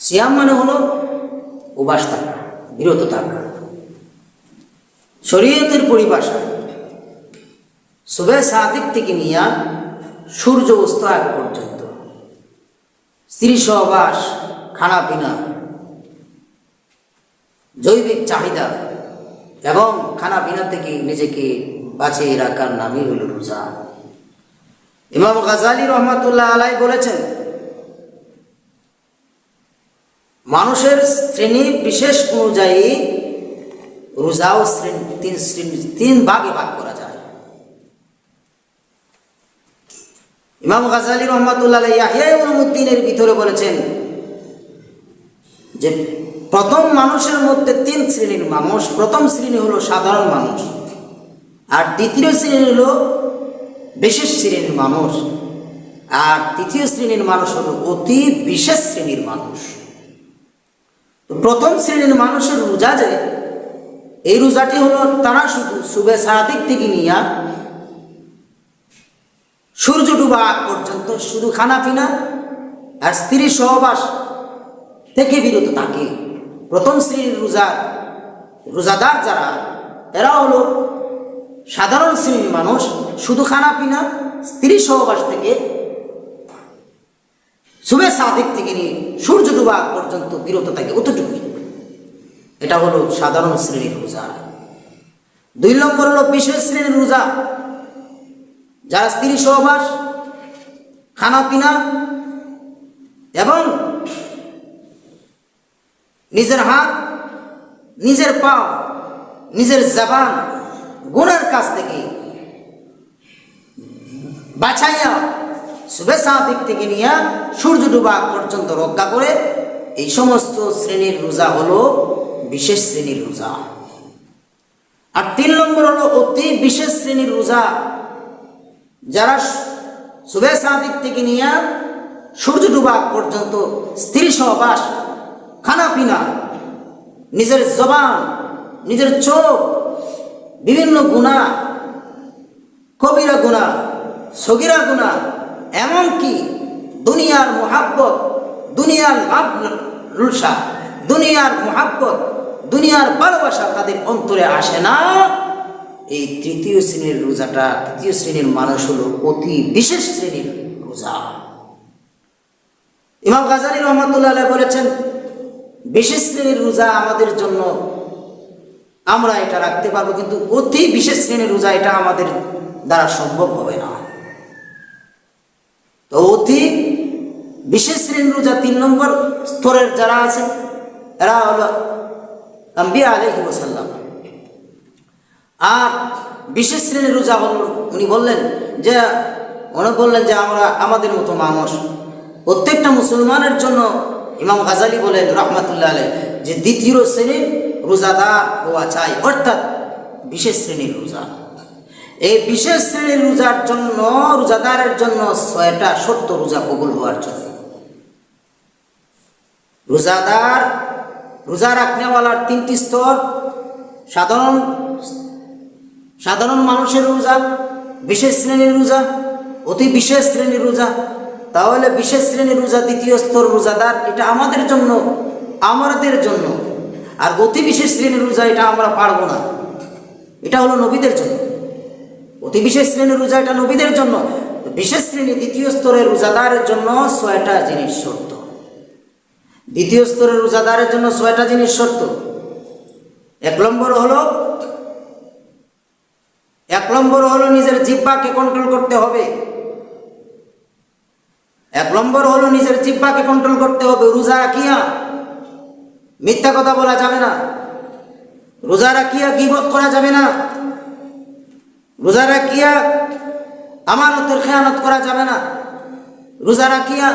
সিয়াম মানে হলো উপবাস থাকা, বিরত থাকা। শরীয়তের পরিভাষায় সুবে সাদিক থেকে নিয়ে সূর্য অস্ত আগ পর্যন্ত স্ত্রী সহবাস, খানা পিনা, জৈবিক চাহিদা এবং খানা পিনা থেকে নিজেকে বাঁচিয়ে রাখার নামই হল রোজা। ইমাম গাজালি রহমাতুল্লাহ আলাই বলেছেন, মানুষের শ্রেণী বিশেষ অনুযায়ী রোজাও তিন ভাগে ভাগ করা যায়। ইমাম গাজালি রহমাতুল্লাহ আলাই ইয়াহইয়া উলুমুদ্দিনের ভিতরে বলেছেন যে প্রথম মানুষের মধ্যে তিন শ্রেণীর মানুষ। প্রথম শ্রেণী হলো সাধারণ মানুষ, আর দ্বিতীয় শ্রেণী হলো বিশেষ শ্রেণীর মানুষ, আর তৃতীয় শ্রেণীর মানুষ হলো অতি বিশেষ শ্রেণীর মানুষ। তো প্রথম শ্রেণীর মানুষের রোজা, যে এই রোজাটি হলো তারা শুধু সুবে সাদিক থেকে নিয়ে সূর্য ডুবা আগ পর্যন্ত শুধু খানা পিনা আর স্ত্রী সহবাস থেকে বিরত থাকে। প্রথম শ্রেণীর রোজাদার যারা, এরা হলো সাধারণ শ্রেণীর মানুষ, শুধু খানা পিনা স্ত্রী সহবাস থেকে সুবে সাদিক থেকে নিয়ে সূর্য ডুবা আগ পর্যন্ত বিরত থাকে, অতটুকুই। এটা হলো সাধারণ শ্রেণীর রোজা। 2 নম্বর হলো বিশেষ শ্রেণীর রোজা, যারা স্ত্রী সহবাস, খানা পিনা এবং নিজের হাত, নিজের পা, নিজের জবান গুনার কাছ থেকে বাঁচাইয়া সুবে সাদিক থেকে নিয়ে সূর্য ডুবা পর্যন্ত রক্ষা করে, এই সমস্ত শ্রেণীর রোজা হলো বিশেষ শ্রেণীর রোজা। আর 3 নম্বর হলো অতি বিশেষ শ্রেণীর রোজা, যারা সুবে সাদিক থেকে নিয়ে সূর্য ডুবা পর্যন্ত স্ত্রী সহবাস, খানা পিনা, নিজের জবান, নিজের চোখ, বিভিন্ন গুনাহ, কবিরা গুনাহ, সগীরা গুনাহ, এমনকি দুনিয়ার মোহাব্বত, দুনিয়ার লালসা, দুনিয়ার মোহাব্বত, দুনিয়ার ভালোবাসা তাদের অন্তরে আসে না। এই তৃতীয় শ্রেণীর রোজাটা, তৃতীয় শ্রেণীর মানুষ হলো অতি বিশেষ শ্রেণীর রোজা। ইমাম গাজালি রহমাতুল্লাহ আলাইহি বলেছেন, বিশেষ শ্রেণীর রোজা আমাদের জন্য, আমরা এটা রাখতে পারবো, কিন্তু অতি বিশেষ শ্রেণীর রোজা এটা আমাদের দ্বারা সম্ভব হবে না। তো অতি বিশেষ শ্রেণীর রোজা 3 নম্বর স্তরের যারা আছে, এরা হলো আম্বিয়া আলাইহিস সালাম। আর বিশেষ শ্রেণীর রোজা হল, উনি বললেন যে আমরা আমাদের মতো মানুষ, প্রত্যেকটা মুসলমানের জন্য ইমাম গাজালি বলেন রহমাতুল্লাহ আলাইহি যে দ্বিতীয় শ্রেণীর রোজাদার হওয়া চাই, অর্থাৎ বিশেষ শ্রেণীর রোজা। এই বিশেষ শ্রেণীর রোজার জন্য, রোজাদারের জন্য 6টা শর্ত রোজা কবুল হওয়ার জন্য। রোজা রাখনেওয়ালার 3টি স্তর: সাধারণ মানুষের রোজা, বিশেষ শ্রেণীর রোজা, অতি বিশেষ শ্রেণীর রোজা। তাহলে বিশেষ শ্রেণীর রোজা, দ্বিতীয় স্তর রোজাদার, এটা আমাদের জন্য। আর অতি বিশেষ শ্রেণীর রোজা এটা আমরা পারবো না, এটা হলো নবীদের জন্য। অতি বিশেষ শ্রেণীর রোজা এটা নবীদের জন্য। বিশেষ শ্রেণী দ্বিতীয় স্তরের রোজাদারের জন্য 6টা জিনিস শর্ত। দ্বিতীয় স্তরের রোজাদারের জন্য 6টা জিনিস শর্ত। 1 নম্বর হলো নিজের জিহ্বাকে কন্ট্রোল করতে হবে। 1 নম্বর হলো নিজের জিহ্বাকে কন্ট্রোল করতে হবে। রোজা রাখিয়া মিথ্যা কথা বলা যাবে না, রোজা রাখিয়া গীবত করা যাবে না, রোজা রাখিয়া আমানতের খেয়ানত করা যাবে না, রোজা রাখিয়া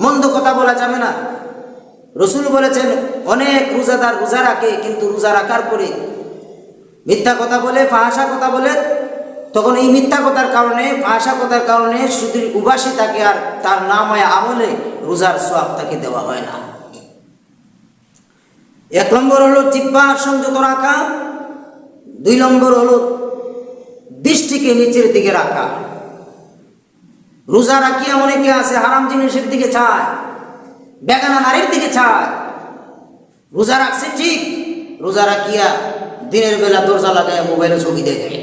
মন্দ কথা বলা যাবে না। রাসূল বলেছেন, অনেক রোজাদার রোজা রাখে, কিন্তু রোজা রাখার পরে মিথ্যা কথা বলে, ফাহাশা কথা বলে, তখন এই মিথ্যা কথার কারণে, ফাহাশা কথার কারণে শুধু উবাসী থাকে, আর তার নামায় আমলে রোজার সওয়াব তাকে দেওয়া হয় না। 1 নম্বর হলো জিহ্বা সংযত রাখা। 2 নম্বর হলো দৃষ্টিকে নিচের দিকে রাখা। রোজা রাখিয়া অনেকে আছে হারাম জিনিসের দিকে চায়, বেগানা নারীর দিকে চায়। রোজা রাখছে ঠিক, রোজা রাখিয়া দিনের বেলা দরজা লাগায় মোবাইলে ছবি দেখে,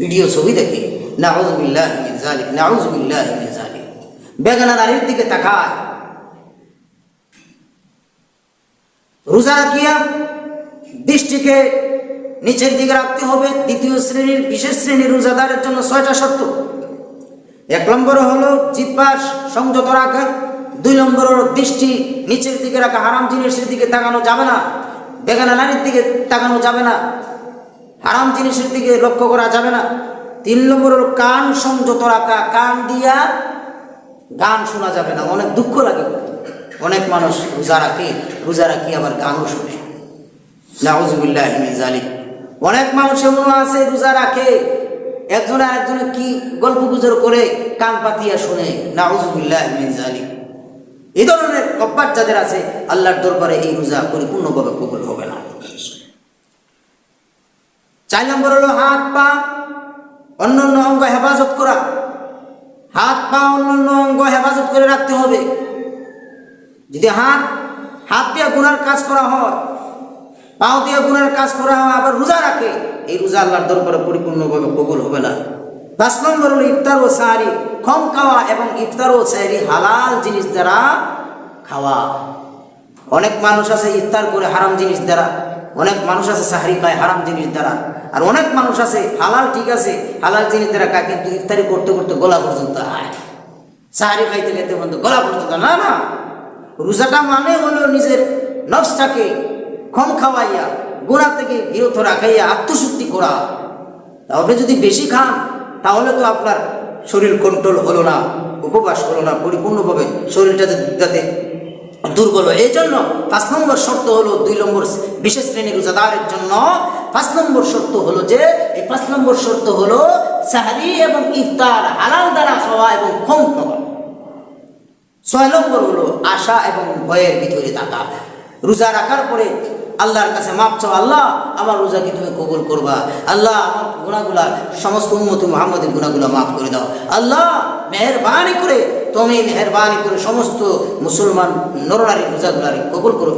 ভিডিও ছবি দেখে। নাউযুবিল্লাহি মিন যালিক, নাউযুবিল্লাহি মিন যালিক। বেগানা নারীর দিকে তাকায়। রোজা রাখিয়া দৃষ্টিকে নিচের দিকে রাখতে হবে। দ্বিতীয় শ্রেণীর বিশেষ শ্রেণীর রোজাদারের জন্য 6টা শর্ত। 1 নম্বর হলো জিহ্বা সংযত রাখা। 2 নম্বর হলো দৃষ্টি নিচের দিকে রাখা, হারাম জিনিসের দিকে তাকানো যাবে না, বেগানা নারীর দিকে তাকানো যাবে না, হারাম জিনিসের দিকে লক্ষ্য করা যাবে না। 3 নম্বর হলো কান সংযত রাখা, কান দিয়া গান শোনা যাবে না। অনেক দুঃখ লাগে, অনেক মানুষ রোজা রাখি আবার গানও শুনে। নাউযুবিল্লাহি মিন যালিক। অনেক মানুষ এমন আছে রোজা রাখে, একজনে আরেকজনে কি গল্প গুজর করে কান পাতিয়া শুনে। নাউযুবিল্লাহি মিন যালিক। এই ধরনের অভ্যাস যাদের আছে, আল্লাহর দরবারে এই রোজা পরিপূর্ণভাবে কবুল হবে না। 4 নম্বর হলো হাত পা অন্যান্য অঙ্গ হেফাজত করা। হাত পা অন্যান্য অঙ্গ হেফাজত করে রাখতে হবে। যদি হাত দিয়ে গুনার কাজ করা হয়, পাও দিয়ে গুনার কাজ করা হয়, আবার রোজা রাখে, এই রোজা আল্লাহর দরবারে পরিপূর্ণভাবে কবুল হবে না। 5 নম্বর হলো ইফতার ও সাহরি কম খাওয়া এবং ইফতার ও সাহরি হালাল জিনিস দ্বারা খাওয়া। অনেক মানুষ আছে ইফতার করে হারাম জিনিস দ্বারা, অনেক মানুষ আছে সাহরি খায় হারাম জিনিস দ্বারা, আর অনেক মানুষ আছে হালাল ঠিক আছে হালাল জিনিস দ্বারা খায়, কিন্তু ইফতারি করতে করতে গলা পর্যন্ত হয়, সাহরি খাইতে খাইতে বন্ধ গলা পর্যন্ত। না না, রোজাটা মানে হলো নিজের নফসটাকে কম খাওয়াইয়া গুনাহ থেকে বিরত রাখাইয়া আত্মশুদ্ধি করা। তাহলে যদি বেশি খান তাহলে তো আপনার শরীর কন্ট্রোল হলো না, উপবাস হলো না পরিপূর্ণভাবে, শরীরটা যাতে দুর্বল হয়। এই জন্য 5 নম্বর শর্ত হলো 2 নম্বর বিশেষ শ্রেণীর রোজাদারের জন্য 5 নম্বর শর্ত হলো যে এই 5 নম্বর শর্ত হলো সাহরি এবং ইফতার হালাল দ্বারা খাওয়া এবং কম খাওয়া। 6 নম্বর হলো আশা এবং ভয়ের ভিতরে থাকা। রোজা রাখার পরে আল্লাহর কাছে মাপ চাও, আল্লাহ আমার রোজাকে তুমি কবুল করবা, আল্লাহ আমার গুনাহগুলা সমস্ত উম্মত মুহাম্মাদের গুনাহগুলা মাফ করে দাও, আল্লাহ মেহেরবানি করে তুমি মেহেরবানি করে সমস্ত মুসলমান নরনারী রোজাগুলারে কবুল করো।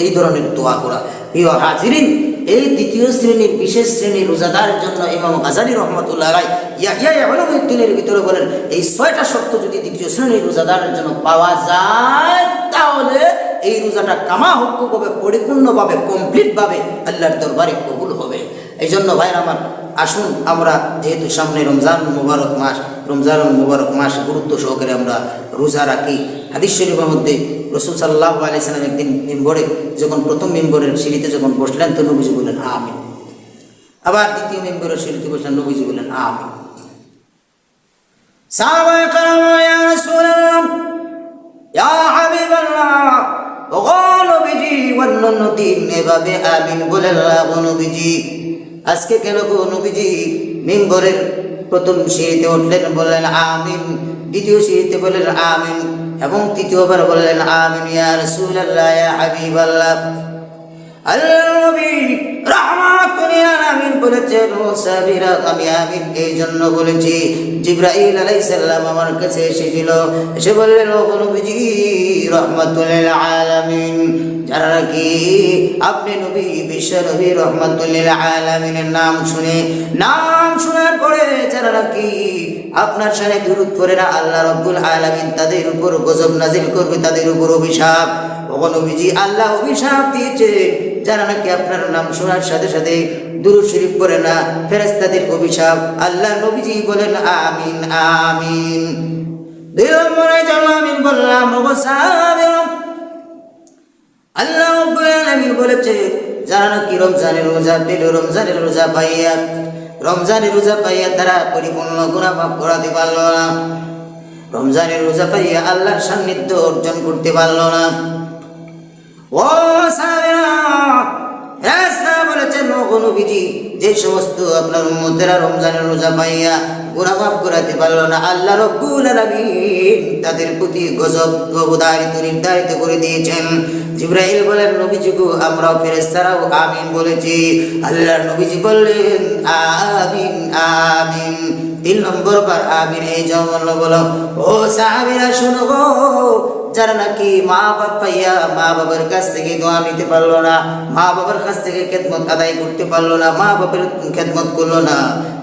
এই ধরনের দোয়া করা। প্রিয় হাজিরিন, এই দ্বিতীয় শ্রেণীর বিশেষ শ্রেণীর রোজাদারের জন্য ইমাম গাযালি রাহমাতুল্লাহ আলাইহি ইয়াহইয়া উলুমুদ্দিনের ভিতরে বলেন, এই 6টা শর্ত যদি দ্বিতীয় শ্রেণীর রোজাদারের জন্য পাওয়া যায় তাহলে এই রোজাটা কামা হুকুকভাবে পরিপূর্ণভাবে কমপ্লিটভাবে আল্লাহর দরবারে কবুল হবে। এই জন্য ভাইরা আমার, আসুন আমরা যেহেতু সামনে রমজান মুবারক মাস গুরুত্ব সহকারে আমরা রোজা রাখি। হাদিস শরীফের মধ্যে রাসূল সাল্লাল্লাহু আলাইহি সাল্লাম একদিন মিম্বরে যখন প্রথম মিম্বরের সিঁড়িতে যখন বসলেন তো নবীজি বললেন আমিন। আবার দ্বিতীয় মিম্বরের সিঁড়িতে বসলেন, নবীজি বললেন আমিন। সাহাবায়ে কেরাম, ইয়া রাসূলুল্লাহ, ইয়া হাবিবাল্লাহ, ও নবীজি অন্যান্য দিন এভাবে আমিন বলেন না নবীজি, আজকে কেন গো নবীজি মিম্বরের প্রথম সিঁড়িতে উঠলেন বললেন আমিন, দ্বিতীয় সিঁড়িতে বললেন আমিন এবং তৃতীয়বার বললেন আমিন। ইয়া রাসূলুল্লাহ, ইয়া হাবিবাল্লাহ, আল্লাহর নবী রাহমাতুল লিল আলামিন বলেছেন, ও সাহাবীরা আমি আমিন এই জন্য বলেছি, জিবরাইল আলাইহিস সালাম আমার কাছে এসেছিল, এসে বললেন, ও নবীজি রাহমাতুল লিল আলামিন, যারা নাকি আপনি নবী বিশ্ব নবী রাহমাতুল লিল আলামিনের নাম শোনার পরে যারা নাকি আপনার সাথে দুরূদ পড়ে না, আল্লাহ রাব্বুল আলামিন তাদের উপর গজব নাজিল করবে, তাদের উপর অভিশাপ। ও নবীজি আল্লাহ অভিশাপ দিয়েছে যারা নাকি আপনার নাম শোনার সাথে সাথে দুরূদ শরীফ পড়ে না, ফেরেশতাদের অভিশাপ। আল্লাহ নবীজি বলেন আমিন আমিন। 2 নম্বরে আমিন বললাম, আল্লাহ রাব্বুল আলামিন বলেছে যারা নাকি রমজানের রোজা পেল, রমজানের রোজা পাইয়া তারা পরিপূর্ণ গুনাহ মাফ করাতে পারল না, রমজানের রোজা পাইয়া আল্লাহর সান্নিধ্য অর্জন করতে পারল না। ও সাহাবীরা বলেছেন, ও নবীজি যে সমস্ত আপনার উম্মতেরা রমজানের রোজা পাইয়া গুনাহ মাফ করাতে পারল না, আল্লাহ রাব্বুল আলামিন তাদের প্রতি গজব নির্ধারিত করে দিয়েছেন। জিবরাইল বলেন, নবীজি গো আমরাও ফেরেশতারাও আমিন বলেছি। আল্লাহ নবীজি বললেন আমিন আমিন। 3 নম্বর বার আমিন এই জন্য বলো। ও সাহাবীরা শুনো গো, যারা নাকি মা বাপ পাইয়া মা বাবার কাছ থেকে দোয়া নিতে পারলো না, মা বাবার কাছ থেকে খেদমত আদায় করতে পারলো না, মা বাপের খেদমত করলো না,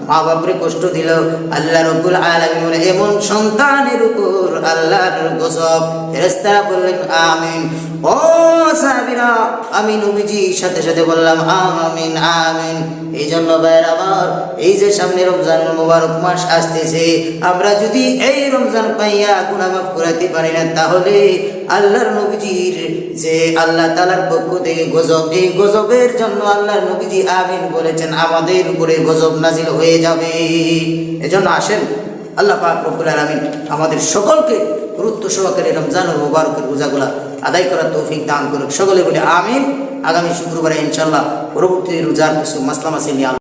মা বাপরে কষ্ট দিল, আল্লাহ রাব্বুল আলামিন বলে এমন সন্তানের উপর আল্লাহর গজব। ফেরেশতারা বললেন আমিন। ও সাহাবীরা আমি নবীজি সাথে সাথে বললাম আমিন আমিন। এই জন্য ভাইয়ের আমার, এই যে সামনে রমজানুল মুবারক মাস আসতেছে, আমরা যদি এই রমজান পাইয়া গুনাহ মাফ করাতে পারি না, তাহলে আল্লাহর নবীজির যে আল্লাহ তাআলার পক্ষ থেকে গজব, এই গজবের জন্য আল্লাহর নবীজি আমিন বলেছেন, আমাদের উপরে গজব নাজিল হয়ে যাবে। এজন্য আসেন আল্লাহ পাক রব্বুল আলামিন আমাদের সকলকে গুরুত্ব সহকারে রমজানুল মুবারকের রোজাগুলা আদায় করার তৌফিক দান করুক। সকলে বলে আমিন। আগামী শুক্রবারে ইনশাআল্লাহ পরবর্তী রোজার কিছু মাসলা মাসাইল নিয়ে